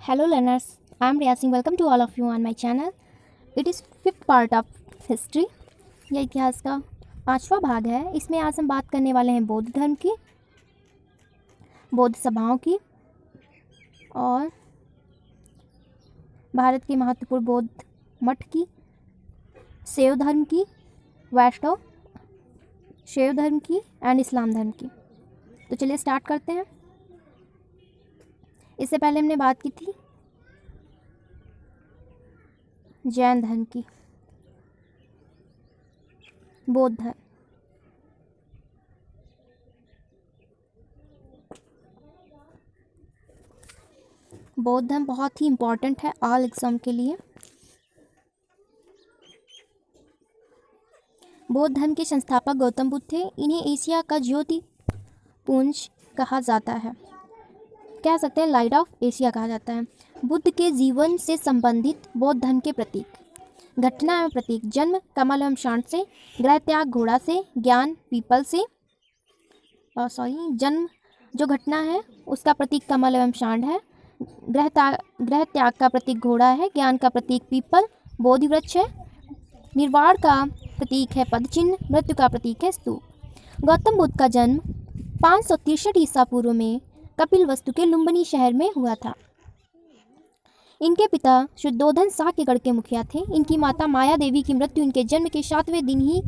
Hello learners, I am Riya Singh. Welcome to all of you on my channel. It is fifth part of history. यह इतिहास का पांचवा भाग है. इसमें आज हम बात करने वाले हैं बौद्ध धर्म की, बौद्ध सभाओं की और भारत के महत्वपूर्ण बौद्ध मठ की, शैव धर्म की, वैष्णव शैव धर्म की एंड इस्लाम धर्म की. तो चलिए स्टार्ट करते हैं. इससे पहले हमने बात की थी जैन धर्म की, बौद्ध धर्म. बौद्ध धर्म बहुत ही इम्पोर्टेंट है ऑल एग्जाम के लिए. बौद्ध धर्म के संस्थापक गौतम बुद्ध थे. इन्हें एशिया का ज्योति पुंज कहा जाता है, कह सकते हैं लाइट ऑफ एशिया कहा जाता है. बुद्ध के जीवन से संबंधित बौद्ध धर्म के प्रतीक, घटना एवं प्रतीक. जन्म कमल एवं शांत से, गृह त्याग घोड़ा से, ज्ञान पीपल से. जन्म जो घटना है उसका प्रतीक कमल एवं शांड है, गृह त्याग का प्रतीक घोड़ा है, ज्ञान का प्रतीक पीपल बोधि वृक्ष है, निर्वाण का प्रतीक है पद चिन्ह, मृत्यु का प्रतीक है स्तूप. गौतम बुद्ध का जन्म 563 ईसा पूर्व में कपिलवस्तु के लुम्बिनी शहर में हुआ था. इनके पिता शुद्धोधन साक्यगढ़ के मुखिया थे. इनकी माता माया देवी की मृत्यु इनके जन्म के 7वें दिन ही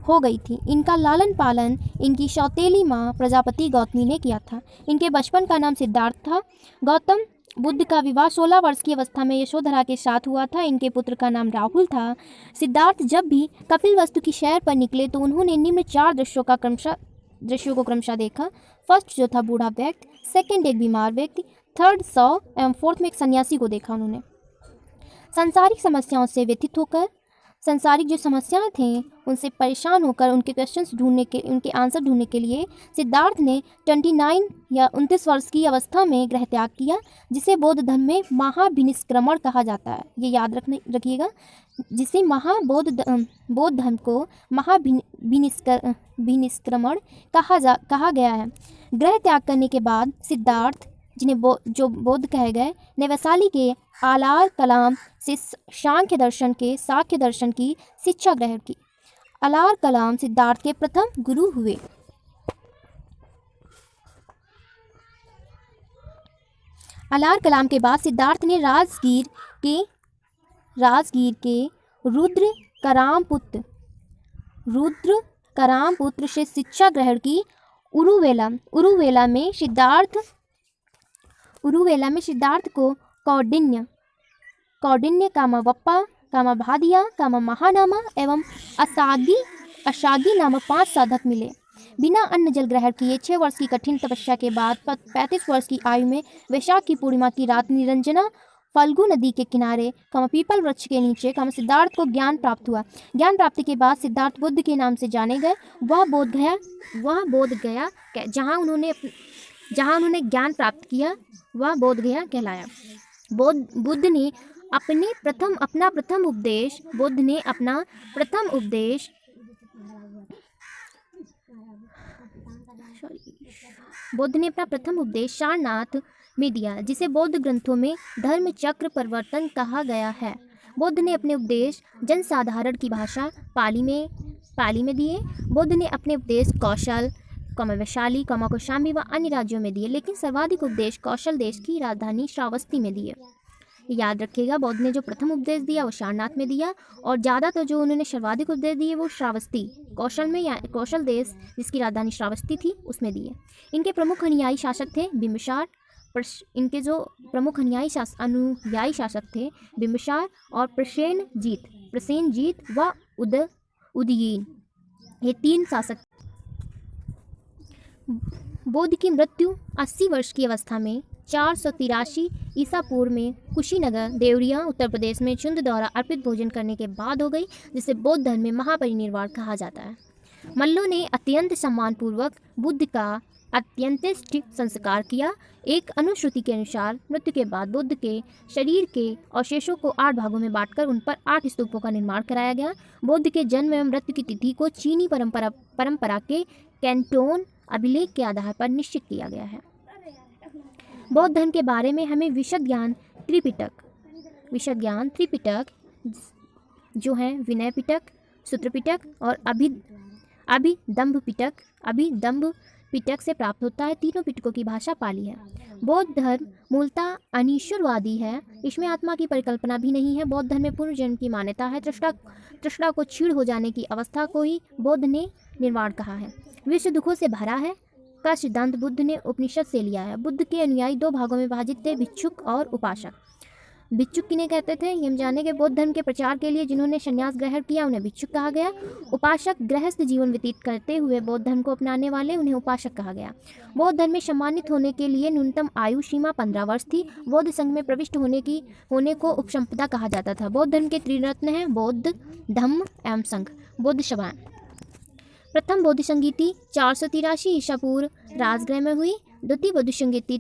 हो गई थी. इनका लालन पालन इनकी सौतेली माँ प्रजापति गौतमी ने किया था. इनके बचपन का नाम सिद्धार्थ था. गौतम बुद्ध का विवाह 16 वर्ष की अवस्था में यशोधरा के साथ हुआ था. इनके पुत्र का नाम राहुल था. सिद्धार्थ जब भी कपिलवस्तु की शहर पर निकले तो उन्होंने निम्न 4 दृश्यों को क्रमशः देखा. फर्स्ट जो था बूढ़ा व्यक्ति, सेकंड एक बीमार व्यक्ति, थर्ड 100 एवं फोर्थ में एक सन्यासी को देखा. उन्होंने सांसारिक समस्याओं से व्यथित होकर, सांसारिक जो समस्याएं थे उनसे परेशान होकर उनके आंसर ढूंढने के लिए सिद्धार्थ ने 29 या 29 वर्ष की अवस्था में गृह त्याग किया, जिसे बौद्ध धर्म में महाभिनिष्क्रमण कहा जाता है. ये याद रखिएगा, जिसे बौद्ध धर्म को महाभिनिष्क्रमण कहा गया है. गृह त्याग करने के बाद सिद्धार्थ, जिन्हें जो बौद्ध कहे गए, ने वैशाली के आलार कलाम से सांख्य दर्शन की शिक्षा ग्रहण की. आलार कलाम सिद्धार्थ के प्रथम गुरु हुए. आलार कलाम के बाद सिद्धार्थ ने राजगीर के रुद्र कराम पुत्र से शिक्षा ग्रहण की. उरुवेला में सिद्धार्थ को कौंडिन्य कामावप्पा, कामाभादिया, कामामहानामा एवं अशागी नामक 5 साधक मिले. बिना अन्न जल ग्रहण किए 6 वर्ष की कठिन तपस्या के बाद 35 वर्ष की आयु में वैशाख की पूर्णिमा की रात निरंजना फल्गु नदी के किनारे पीपल वृक्ष के नीचे सिद्धार्थ को ज्ञान प्राप्त हुआ. ज्ञान प्राप्ति के बाद सिद्धार्थ बुद्ध के नाम से जाने गए. वह बोध गया जहाँ उन्होंने ज्ञान प्राप्त किया, वह बोध गया कहलाया. बुद्ध ने अपना प्रथम उपदेश सारनाथ में दिया, जिसे बौद्ध ग्रंथों में धर्म चक्र प्रवर्तन कहा गया है. बुद्ध ने अपने उपदेश जनसाधारण की भाषा पाली में दिए. बुद्ध ने अपने उपदेश कौशल, वैशाली, कौशाम्बी व अन्य राज्यों में दिए, लेकिन सर्वाधिक उपदेश कौशल देश की राजधानी श्रावस्ती में दिए. याद रखिएगा, बौद्ध ने जो प्रथम उपदेश दिया वो सारनाथ में दिया, और ज़्यादातर जो उन्होंने सर्वाधिक उपदेश दिए वो श्रावस्ती, कौशल देश जिसकी राजधानी श्रावस्ती थी उसमें दिए. इनके प्रमुख अनुयायी शासक थे बिम्बिसार. इनके जो प्रमुख अनुयायी शासक थे बिम्बिसार और प्रसेनजीत व उदयीन, ये 3 शासक. बौद्ध की मृत्यु 80 वर्ष की अवस्था में 483 ईसा पूर्व में कुशीनगर, देवरिया, उत्तर प्रदेश में चुंद द्वारा अर्पित भोजन करने के बाद हो गई, जिसे बौद्ध धर्म में महापरिनिर्वाण कहा जाता है. मल्लों ने अत्यंत सम्मानपूर्वक बुद्ध का अत्यंतिष्ट संस्कार किया. एक अनुश्रुति के अनुसार मृत्यु के बाद बुद्ध के शरीर के अवशेषों को 8 भागों में बांटकर उन पर 8 स्तूपों का निर्माण कराया गया. बुद्ध के जन्म एवं मृत्यु की तिथि को चीनी परंपरा के कैंटोन अभिलेख के आधार पर निश्चित किया गया है. बौद्ध धर्म के बारे में हमें विशद ज्ञान त्रिपिटक जो है विनय पिटक, सूत्र पिटक और अभिदम्भ पिटक से प्राप्त होता है। तीनों पिटकों की भाषा पाली है। बौद्ध धर्म मूलतः अनिश्वरवादी है। इसमें आत्मा की परिकल्पना भी नहीं है। बौद्ध धर्म में पुनर्जन्म की मान्यता है। तृष्णा को क्षीण हो जाने की अवस्था को ही बौद्ध ने निर्वाण कहा है। विश्व दुखों से भरा है का सिद्धांत बुद्ध ने उपनिषद से लिया है। बुद्ध के अनुयायी दो भागों में विभाजित थे, भिक्षुक और उपासक। भिक्षुक किन्हें कहते थे ये हम जानेंगे। बौद्ध धर्म के प्रचार के लिए जिन्होंने संन्यास ग्रहण किया उन्हें भिक्षुक कहा गया। उपासक गृहस्थ जीवन व्यतीत करते हुए बौद्ध धर्म को अपनाने वाले उन्हें उपासक कहा गया। बौद्ध धर्म में सम्मानित होने के लिए न्यूनतम आयु सीमा 15 वर्ष थी। बौद्ध संघ में प्रविष्ट होने को उपसंपदा कहा जाता था। बौद्ध धर्म के त्रिरत्न हैं बौद्ध, धम्म एवं संघ। बौद्ध सभाएं। प्रथम बौद्ध संगीति 483 ईसा पूर्व राजगृह में हुई। द्वितीय बौद्ध संगीति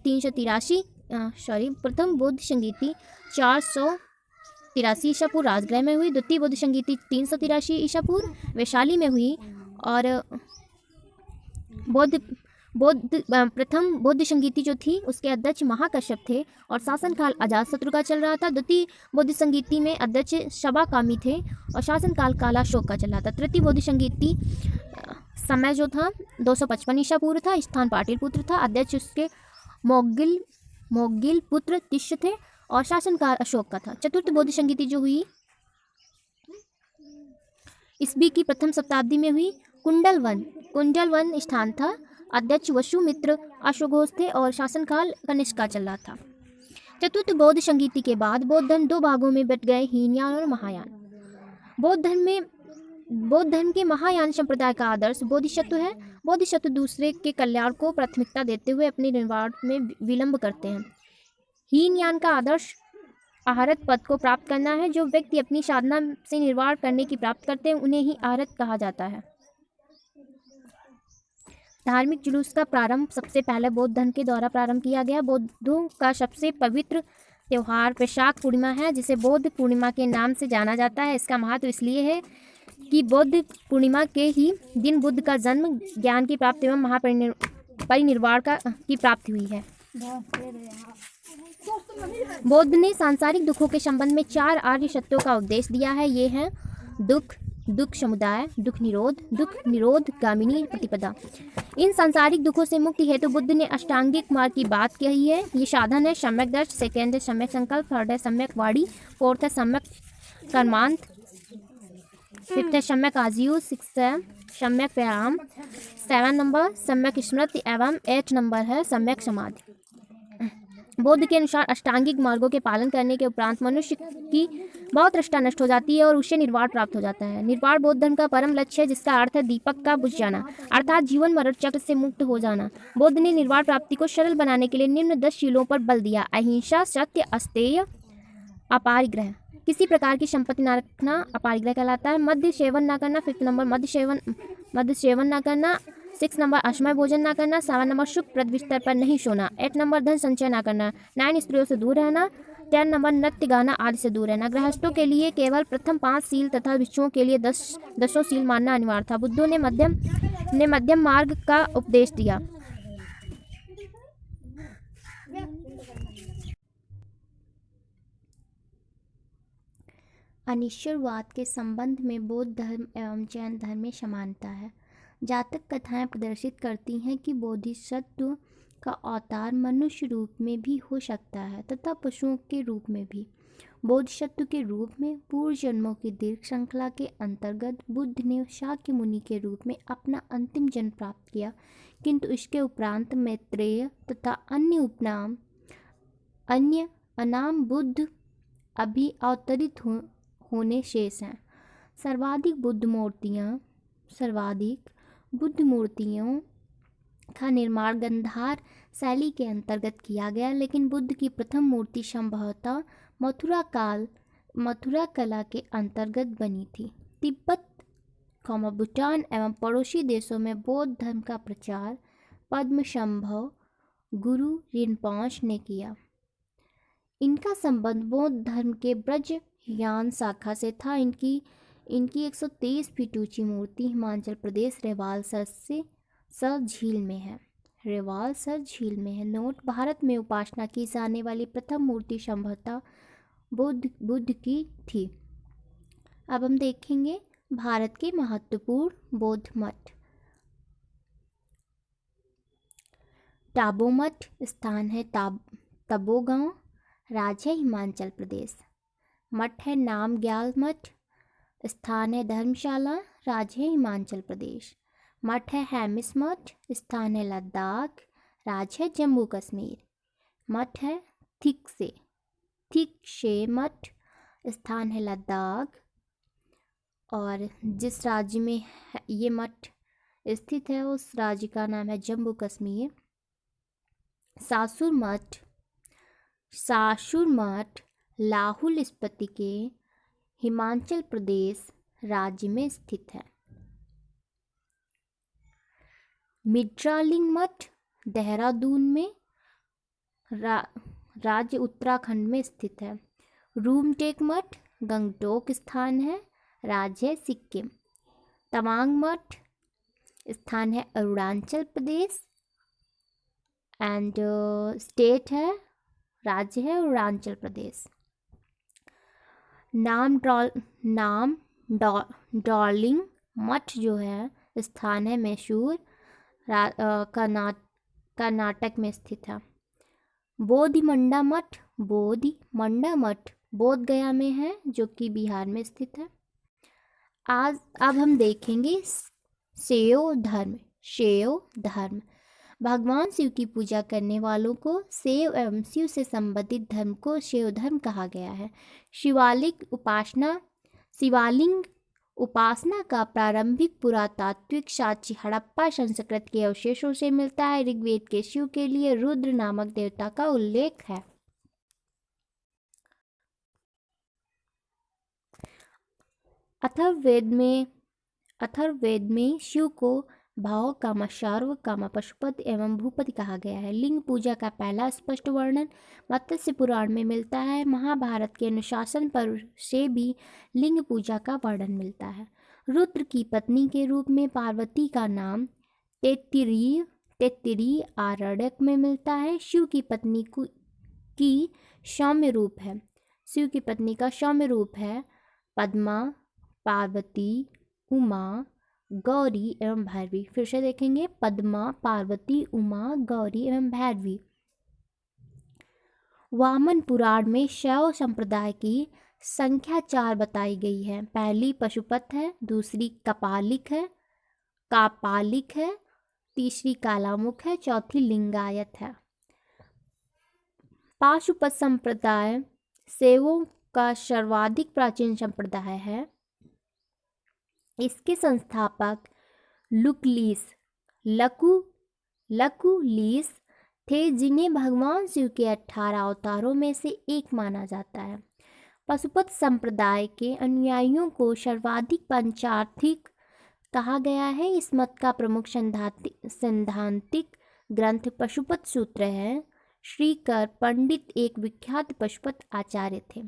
प्रथम बौद्ध संगीति 483 ईसा पूर्व राजगृह में हुई। द्वितीय बौद्ध संगीति 383 ईसा पूर्व वैशाली में हुई। और प्रथम बौद्ध संगीति जो थी उसके अध्यक्ष महाकश्यप थे और शासनकाल अजातशत्रु का चल रहा था। द्वितीय बौद्ध संगीति में अध्यक्ष शबाकामी थे और शासनकाल कालाशोक का चल रहा था। तृतीय बौद्ध संगीति समय जो था 255 ईसा पूर्व था। स्थान पाटलिपुत्र था। अध्यक्ष उसके मोगिल पुत्र तिष्य थे और शासनकाल अशोक का था। चतुर्थ बौद्ध संगीति जो हुई ईस्वी की प्रथम शताब्दी में हुई। कुंडलवन स्थान था। अध्यक्ष वसुमित्र अश्वघोष थे और शासनकाल कनिष्क का चल रहा था। चतुर्थ बौद्ध संगीति के बाद बौद्ध धर्म दो भागों में बट गए, हीनयान और महायान। बौद्ध धर्म के महायान संप्रदाय का आदर्श बोधिसत्व है। बोधिसत्व दूसरे के कल्याण को प्राथमिकता देते हुए अपने निर्वाण में विलंब करते हैं। हीनयान का आदर्श आहरत पद को प्राप्त करना है। जो व्यक्ति अपनी साधना से निर्वाण करने की प्राप्त करते हैं उन्हें ही आहरत कहा जाता है। धार्मिक जुलूस का प्रारंभ सबसे पहले बौद्ध धर्म के द्वारा प्रारंभ किया गया। बौद्धों का सबसे पवित्र त्यौहार वैशाख पूर्णिमा है, जिसे बौद्ध पूर्णिमा के नाम से जाना जाता है। इसका महत्व इसलिए है कि बौद्ध पूर्णिमा के ही दिन बुद्ध का जन्म, ज्ञान की प्राप्ति एवं महापरिनिर्वाण की प्राप्ति हुई है। बौद्ध ने सांसारिक दुखों के संबंध में 4 आर्य सत्यों का उपदेश दिया है। ये हैं दुख समुदाय, दुख निरोध गामिनी प्रतिपदा। इन सांसारिक दुखों से मुक्ति हेतु बुद्ध ने अष्टांगिक मार्ग की बात कही है। ये साधन है सम्यक दर्शन, सेकेंड है सम्यक संकल्प, थर्ड है सम्यक वाणी, फोर्थ है सम्यक कर्मांत, फिफ्थ है सम्यक आजीव, सिक्स है सम्यक व्यायाम, 7 नंबर सम्यक स्मृति एवं 8 नंबर है सम्यक समाधि। बौद्ध के अनुसार अष्टांगिक मार्गों के पालन करने के उपरांत मनुष्य की बहुत तृष्णा नष्ट हो जाती है और उसे निर्वाण प्राप्त हो जाता है। निर्वाण बौद्ध धर्म का परम लक्ष्य है, जिसका अर्थ है दीपक का बुझ जाना, अर्थात जीवन मरण चक्र से मुक्त हो जाना। बौद्ध ने निर्वाण प्राप्ति को सरल बनाने के लिए निम्न 10 शीलों पर बल दिया। अहिंसा, सत्य, अस्तेय, अपरिग्रह, किसी प्रकार की संपत्ति न रखना अपरिग्रह कहलाता है। मद्य सेवन न करना, 5 नंबर मद्य सेवन न करना, 6 नंबर असमय भोजन न करना, 7 नंबर सुख प्रद बिस्तर पर नहीं सोना, 8 नंबर धन संचय न करना, 9 स्त्रियों से दूर रहना, 10 नंबर नृत्य गाना आदि से दूर रहना। गृहस्थों के लिए केवल प्रथम 5 सील तथा भिक्षुओं के लिए 10 सील मानना अनिवार्य था। बुद्धों ने मध्यम मार्ग का उपदेश दिया। अनिश्वरवाद के संबंध में बौद्ध धर्म एवं जैन धर्म में समानता है। जातक कथाएं प्रदर्शित करती हैं कि बोधिसत्व का अवतार मनुष्य रूप में भी हो सकता है तथा पशुओं के रूप में भी। बोधिसत्व के रूप में पूर्व जन्मों की दीर्घ श्रृंखला के अंतर्गत बुद्ध ने शाक्य मुनि के रूप में अपना अंतिम जन्म प्राप्त किया, किंतु इसके उपरांत मैत्रेय तथा अन्य अनाम बुद्ध अभी अवतरित होने शेष हैं। सर्वाधिक बुद्ध मूर्तियों का निर्माण गंधार शैली के अंतर्गत किया गया, लेकिन बुद्ध की प्रथम मूर्ति संभवतः मथुरा कला के अंतर्गत बनी थी। तिब्बत, भूटान एवं पड़ोसी देशों में बौद्ध धर्म का प्रचार पद्मसंभव गुरु रिनपोंचे ने किया। इनका संबंध बौद्ध धर्म के ब्रज यान शाखा से था। इनकी 123 फीट ऊंची मूर्ति हिमाचल प्रदेश रेवालसर झील में है। रेवालसर झील में है। नोट, भारत में उपासना की जाने वाली प्रथम मूर्ति संभवतः बुद्ध की थी। अब हम देखेंगे भारत के महत्वपूर्ण बौद्ध मठ। टाबो मठ स्थान है तपोगांव, राज्य है हिमाचल प्रदेश। मठ है नामग्याल मठ, स्थान है धर्मशाला, राज्य है हिमाचल प्रदेश। मठ है हेमिस मठ, स्थान है लद्दाख, राज्य है जम्मू कश्मीर। मठ है थिकशे मठ, स्थान है लद्दाख, और जिस राज्य में ये मठ स्थित है उस राज्य का नाम है जम्मू कश्मीर। सासुर मठ लाहौल स्पीति के हिमाचल प्रदेश राज्य में स्थित है। मित्रालिंग मठ देहरादून में राज्य उत्तराखंड में स्थित है। रूमटेक मठ गंगटोक स्थान है, राज्य है सिक्किम। तवांग मठ स्थान है अरुणाचल प्रदेश एंड स्टेट है, राज्य है अरुणाचल प्रदेश। डार्लिंग मठ जो है स्थान है मैसूर, कर्नाटक में स्थित है। बोधिमंडा मठ बोध गया में है, जो कि बिहार में स्थित है। अब हम देखेंगे शैव धर्म। भगवान शिव की पूजा करने वालों को शैव एवं शिव से संबंधित धर्म को शैव धर्म कहा गया है। शिवालिंग उपासना का प्रारंभिक पुरातात्विक साक्ष्य हड़प्पा संस्कृति के अवशेषों से मिलता है। ऋग्वेद के शिव के लिए रुद्र नामक देवता का उल्लेख है। अथर्ववेद में शिव को भाव कामा शार्व कामा पशुपति एवं भूपति कहा गया है। लिंग पूजा का पहला स्पष्ट वर्णन मत्स्य पुराण में मिलता है। महाभारत के अनुशासन पर्व से भी लिंग पूजा का वर्णन मिलता है। रुद्र की पत्नी के रूप में पार्वती का नाम तैत्तिरीय आरण्यक में मिलता है। शिव की पत्नी की सौम्य रूप है पद्मा, पार्वती, उमा, गौरी एवं भैरवी। फिर से देखेंगे पद्मा, पार्वती, उमा, गौरी एवं भैरवी। वामन पुराण में शैव संप्रदाय की संख्या 4 बताई गई है। पहली पशुपत है, दूसरी कापालिक है, तीसरी कालामुख है, चौथी लिंगायत है। पाशुपत संप्रदाय शैवों का सर्वाधिक प्राचीन संप्रदाय है। इसके संस्थापक लकुलिस थे, जिन्हें भगवान शिव के 18 अवतारों में से एक माना जाता है। पशुपत संप्रदाय के अनुयायियों को सर्वाधिक पंचार्थिक कहा गया है। इस मत का प्रमुख सैद्धांतिक ग्रंथ पशुपत सूत्र है। श्रीकर पंडित एक विख्यात पशुपत आचार्य थे।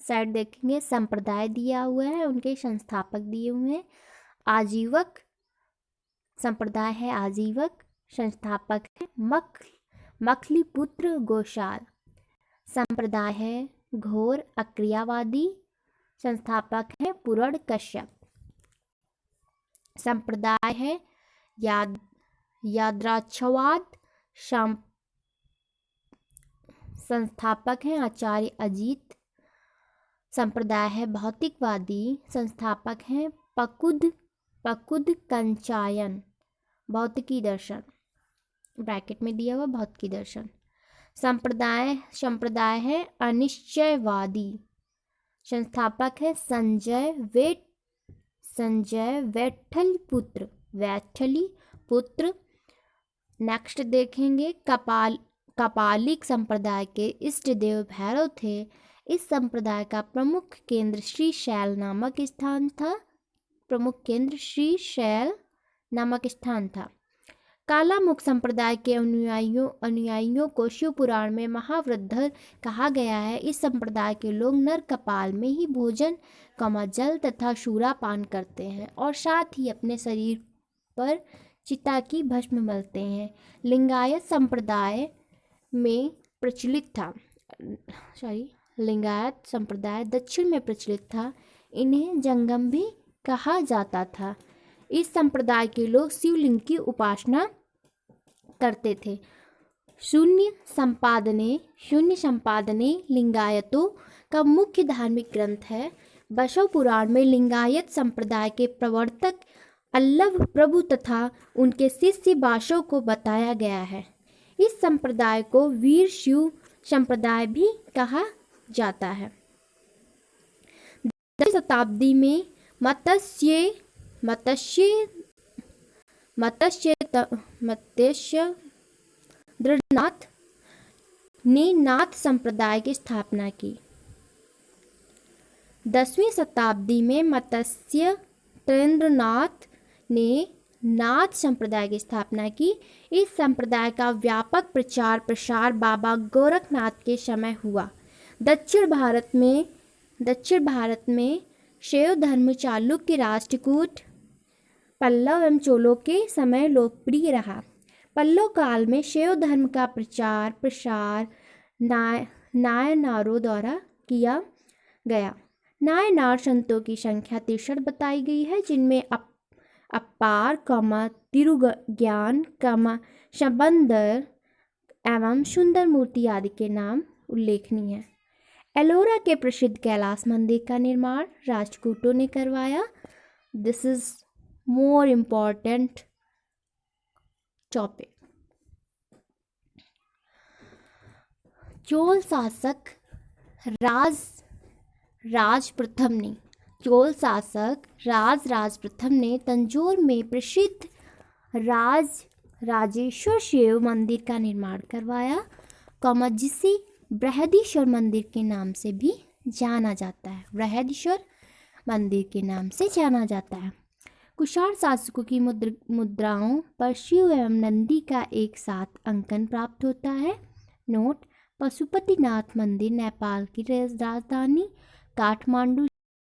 साइड देखेंगे संप्रदाय दिया हुआ है, उनके संस्थापक दिए हुए हैं। आजीवक संप्रदाय है, आजीवक। संस्थापक है मखलीपुत्र गोशाल। संप्रदाय है घोर अक्रियावादी। संस्थापक है पुरण कश्यप। संप्रदाय है याद्राक्षवाद। संस्थापक हैं आचार्य अजीत। संप्रदाय है भौतिकवादी। संस्थापक हैं पकुद कंचायन। भौतिकी दर्शन ब्रैकेट में दिया हुआ भौतिकी दर्शन। संप्रदाय है अनिश्चयवादी। संस्थापक है संजय वैठली पुत्र। नेक्स्ट देखेंगे कपालिक संप्रदाय के इष्ट देव भैरव थे। इस संप्रदाय का प्रमुख केंद्र श्रीशैल नामक स्थान था। कालामुख संप्रदाय के अनुयायियों को शिव पुराण में महावृद्धर कहा गया है। इस संप्रदाय के लोग नर कपाल में ही भोजन जल तथा शूरा पान करते हैं और साथ ही अपने शरीर पर चिता की भस्म मलते हैं। लिंगायत संप्रदाय में प्रचलित था, लिंगायत संप्रदाय दक्षिण में प्रचलित था। इन्हें जंगम भी कहा जाता था। इस संप्रदाय के लोग शिवलिंग की उपासना करते थे। शून्य संपादने लिंगायतों का मुख्य धार्मिक ग्रंथ है। बसव पुराण में लिंगायत संप्रदाय के प्रवर्तक अल्लभ प्रभु तथा उनके शिष्य बासव को बताया गया है। इस संप्रदाय को वीर शिव संप्रदाय भी कहा जाता है। 10वीं शताब्दी में मत्स्येंद्रनाथ ने नाथ संप्रदाय की स्थापना की। 10वीं शताब्दी में मत्स्येंद्रनाथ ने नाथ संप्रदाय की स्थापना की। इस संप्रदाय का व्यापक प्रचार प्रसार बाबा गोरखनाथ के समय हुआ। दक्षिण भारत में शैव धर्म चालुक्य राष्ट्रकूट पल्लव एवं चोलों के समय लोकप्रिय रहा। पल्लव काल में शैव धर्म का प्रचार प्रसार नायनारों द्वारा किया गया। नायनार संतों की संख्या 63 बताई गई है, जिनमें अपार तिरुज्ञान शबंदर एवं सुंदर मूर्ति आदि के नाम उल्लेखनीय है। एलोरा के प्रसिद्ध कैलाश मंदिर का निर्माण राजपूतों ने करवाया। This is more important topic. Chola शासक राज प्रथम ने तंजौर में प्रसिद्ध राजेश्वर शिव मंदिर का निर्माण करवाया, जिसे बृहदीश्वर मंदिर के नाम से भी जाना जाता है। बृहदीश्वर मंदिर के नाम से जाना जाता है। कुषाण शासकों की मुद्राओं पर शिव एवं नंदी का एक साथ अंकन प्राप्त होता है। नोट: पशुपतिनाथ मंदिर नेपाल की राजधानी काठमांडू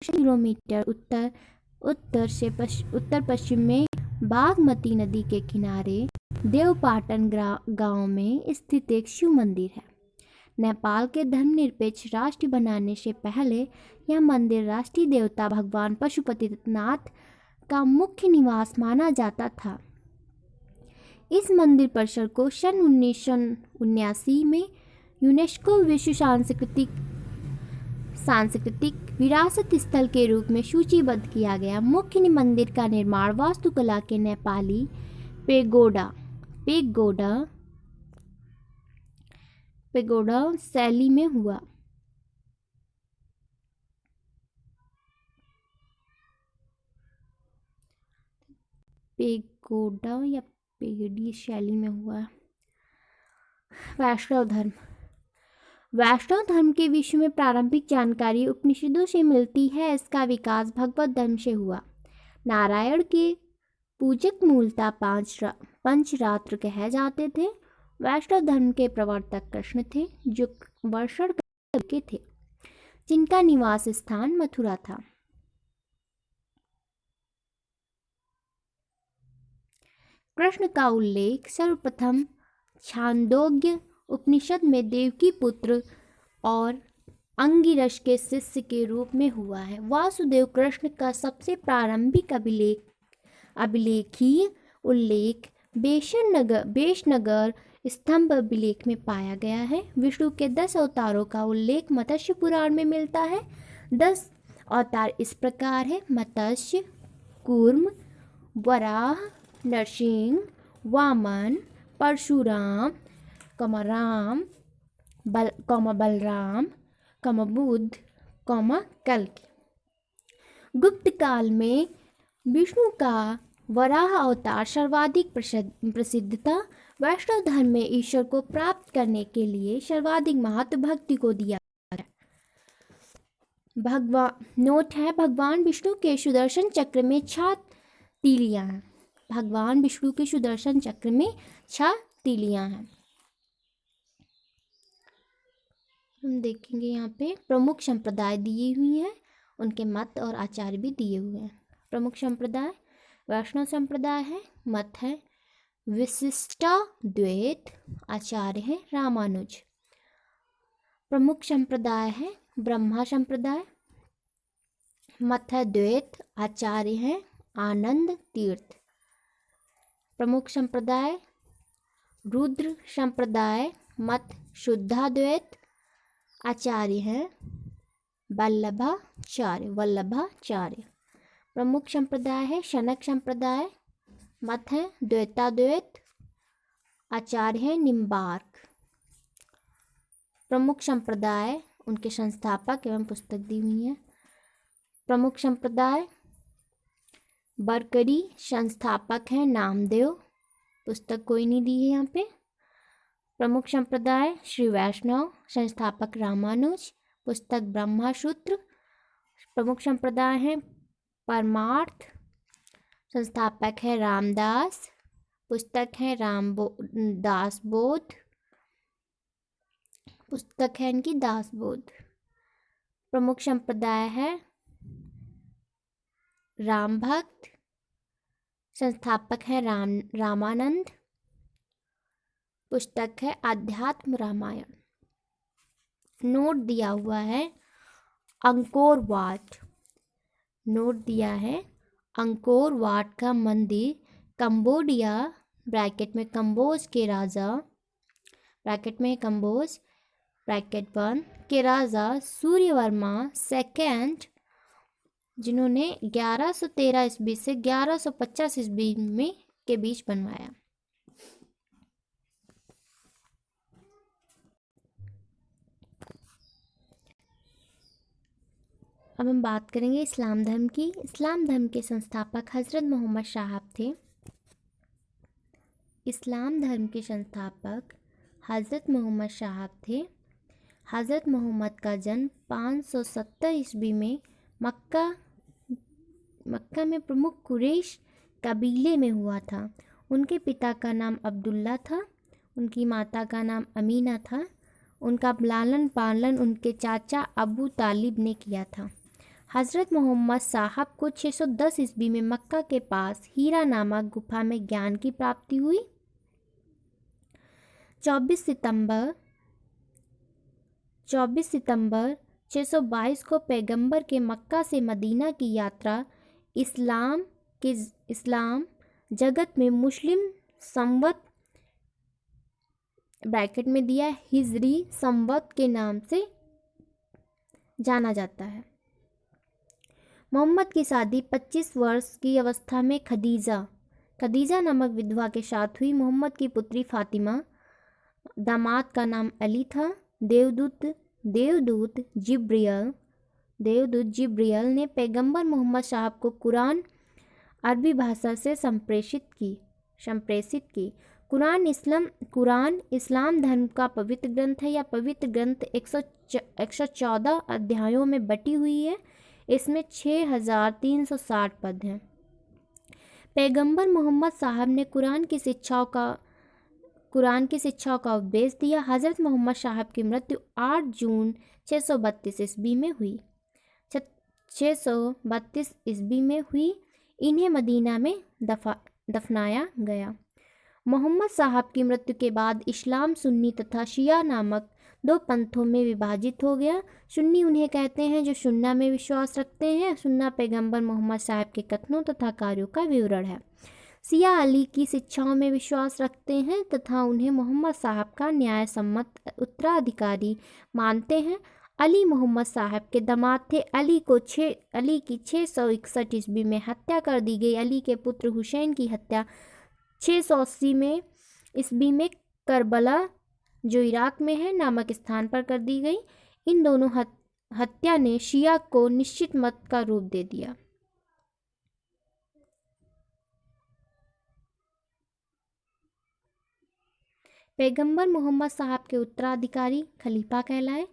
किलोमीटर उत्तर पश्चिम में बागमती नदी के किनारे देवपाटन गांव में स्थित एक शिव मंदिर है। नेपाल के धर्मनिरपेक्ष राष्ट्र बनाने से पहले यह मंदिर राष्ट्रीय देवता भगवान पशुपतिनाथ का मुख्य निवास माना जाता था। इस मंदिर परिसर को सन 1979 में यूनेस्को विश्व सांस्कृतिक विरासत स्थल के रूप में सूचीबद्ध किया गया। मुख्य मंदिर का निर्माण वास्तुकला के नेपाली पेगोडा शैली में हुआ। पेगोडा या पेगडी शैली में हुआ। वैष्णव धर्म के विषय में प्रारंभिक जानकारी उपनिषदों से मिलती है। इसका विकास भगवत धर्म से हुआ। नारायण के पूजक मूलतः पंचरात्र कहे जाते थे। वैष्णव धर्म के प्रवर्तक कृष्ण थे, जो वर्षण के थे, जिनका निवास स्थान मथुरा था। कृष्ण का उल्लेख सर्वप्रथम छांदोग्य उपनिषद में देवकी पुत्र और अंगिरस के शिष्य के रूप में हुआ है। वासुदेव कृष्ण का सबसे प्रारंभिक अभिलेखीय उल्लेख बेशनगर स्तंभ अभिलेख में पाया गया है। विष्णु के 10 अवतारों का उल्लेख मत्स्य पुराण में मिलता है। 10 अवतार इस प्रकार है: मत्स्य, कूर्म, वराह, नरसिंह, वामन, परशुराम, राम, बलराम, बुद्ध, कल्कि। गुप्त काल में विष्णु का वराह अवतार सर्वाधिक प्रसिद्ध था। वैष्णव धर्म में ईश्वर को प्राप्त करने के लिए सर्वाधिक महत्व भक्ति को दिया है। नोट है: भगवान विष्णु के सुदर्शन चक्र में 6 तीलियां हैं। भगवान विष्णु के सुदर्शन चक्र में 6 तीलियां हैं। हम देखेंगे यहाँ पे प्रमुख संप्रदाय दिए हुए हैं, उनके मत और आचार्य भी दिए हुए हैं। प्रमुख संप्रदाय वैष्णव संप्रदाय है, मत है विशिष्टाद्वैत, आचार्य हैं रामानुज। प्रमुख संप्रदाय है ब्रह्मा संप्रदाय, मत है द्वैत, आचार्य हैं आनंद तीर्थ। प्रमुख संप्रदाय रुद्र संप्रदाय, मत शुद्धाद्वैत, आचार्य हैं वल्लभाचार्य। प्रमुख संप्रदाय है शनक संप्रदाय, मत है द्वैताद्वैत, आचार्य हैं निम्बार्क। प्रमुख संप्रदाय, उनके संस्थापक एवं पुस्तक दी हुई है। प्रमुख संप्रदाय बरकरी, संस्थापक हैं नामदेव, पुस्तक कोई नहीं दी है यहाँ पे। प्रमुख संप्रदाय श्री वैष्णव, संस्थापक रामानुज, पुस्तक ब्रह्मसूत्र। प्रमुख संप्रदाय हैं परमार्थ, संस्थापक है रामदास, पुस्तक है दास बोध, पुस्तक है इनकी दास बोध। प्रमुख संप्रदाय है राम भक्त, संस्थापक है रामानंद, पुस्तक है आध्यात्म रामायण। नोट दिया हुआ है अंकोर वाट, नोट दिया है अंकोर वाट का मंदिर कंबोडिया ब्रैकेट में कंबोज के राजा, ब्रैकेट में कंबोज ब्रैकेट बंद के राजा सूर्यवर्मा सेकेंड, जिन्होंने 1113 ईस्वी से 1150 ईस्वी में के बीच बनवाया। अब हम बात करेंगे इस्लाम धर्म की। इस्लाम धर्म के संस्थापक हज़रत मोहम्मद साहब थे। इस्लाम धर्म के संस्थापक हज़रत मोहम्मद साहब थे। हज़रत मोहम्मद का जन्म 570 ईस्वी में मक्का में प्रमुख कुरैश कबीले में हुआ था। उनके पिता का नाम अब्दुल्ला था, उनकी माता का नाम अमीना था। उनका लालन पालन उनके चाचा अबू तालिब ने किया था। हज़रत मोहम्मद साहब को 610 ईस्वी में मक्का के पास हीरा नामक गुफा में ज्ञान की प्राप्ति हुई। 24 सितंबर 622 को पैगंबर के मक्का से मदीना की यात्रा इस्लाम जगत में मुस्लिम संवत ब्रैकेट में दिया हिजरी संवत के नाम से जाना जाता है। मोहम्मद की शादी 25 वर्ष की अवस्था में खदीजा नामक विधवा के साथ हुई। मोहम्मद की पुत्री फातिमा, दामाद का नाम अली था। देवदूत जिब्रियल ने पैगंबर मोहम्मद साहब को कुरान अरबी भाषा से संप्रेषित की। कुरान इस्लाम धर्म का पवित्र ग्रंथ है। यह पवित्र ग्रंथ 114 अध्यायों में बटी हुई है। इसमें 6360 पद हैं। पैगंबर मोहम्मद साहब ने कुरान की शिक्षाओं का उपदेश दिया। हज़रत मोहम्मद साहब की मृत्यु 8 जून 632 ईस्वी में हुई। इन्हें मदीना में दफनाया गया। मोहम्मद साहब की मृत्यु के बाद इस्लाम सुन्नी तथा शिया नामक 2 पंथों में विभाजित हो गया। सुन्नी उन्हें कहते हैं जो सुन्ना में विश्वास रखते हैं। सुन्ना पैगंबर मोहम्मद साहब के कथनों तथा कार्यों का विवरण है। शिया अली की शिक्षाओं में विश्वास रखते हैं तथा उन्हें मोहम्मद साहब का न्याय सम्मत उत्तराधिकारी मानते हैं। अली मोहम्मद साहब के दामाद थे। अली की 661 ईस्वी में हत्या कर दी गई। अली के पुत्र हुसैन की हत्या 680 ईस्वी में करबला, जो इराक में है, नामक स्थान पर कर दी गई। इन दोनों हत्या ने शिया को निश्चित मत का रूप दे दिया। पैगंबर मोहम्मद साहब के उत्तराधिकारी खलीफा कहलाए।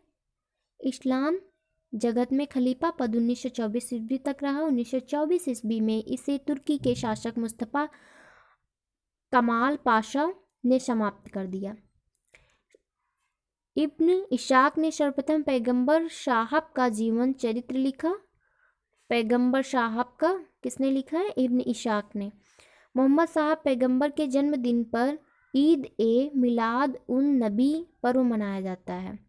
इस्लाम जगत में खलीफा पद 1924 ईस्वी तक रहा। 1924 ईस्वी में इसे तुर्की के शासक मुस्तफ़ा कमाल पाशा ने समाप्त कर दिया। इब्न इशाक ने सर्वप्रथम पैगंबर साहब का जीवन चरित्र लिखा। पैगंबर साहब का किसने लिखा है? इब्न इशाक ने। मोहम्मद साहब पैगंबर के जन्मदिन पर ईद ए मिलाद उन नबी पर्व मनाया जाता है।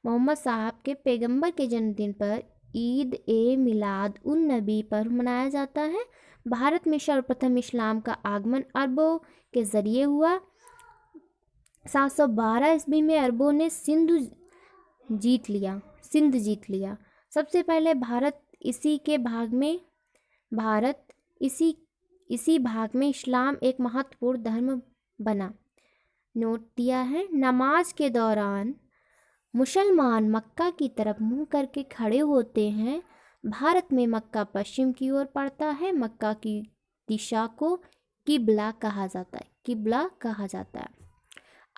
मोहम्मद साहब के पैगंबर के जन्मदिन पर ईद ए मिलाद उन नबी पर्व मनाया जाता है। भारत में सर्वप्रथम इस्लाम का आगमन अरबों के ज़रिए हुआ। 712 ईस्वी में अरबों ने सिंध जीत लिया। सबसे पहले भारत इसी भाग में इस्लाम एक महत्वपूर्ण धर्म बना। नोट दिया है, नमाज के दौरान मुसलमान मक्का की तरफ मुंह करके खड़े होते हैं। भारत में मक्का पश्चिम की ओर पड़ता है। मक्का की दिशा को किबला कहा जाता है।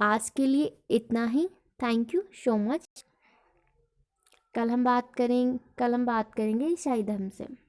आज के लिए इतना ही। Thank you so much. कल हम बात करेंगे ईसाई धर्म से।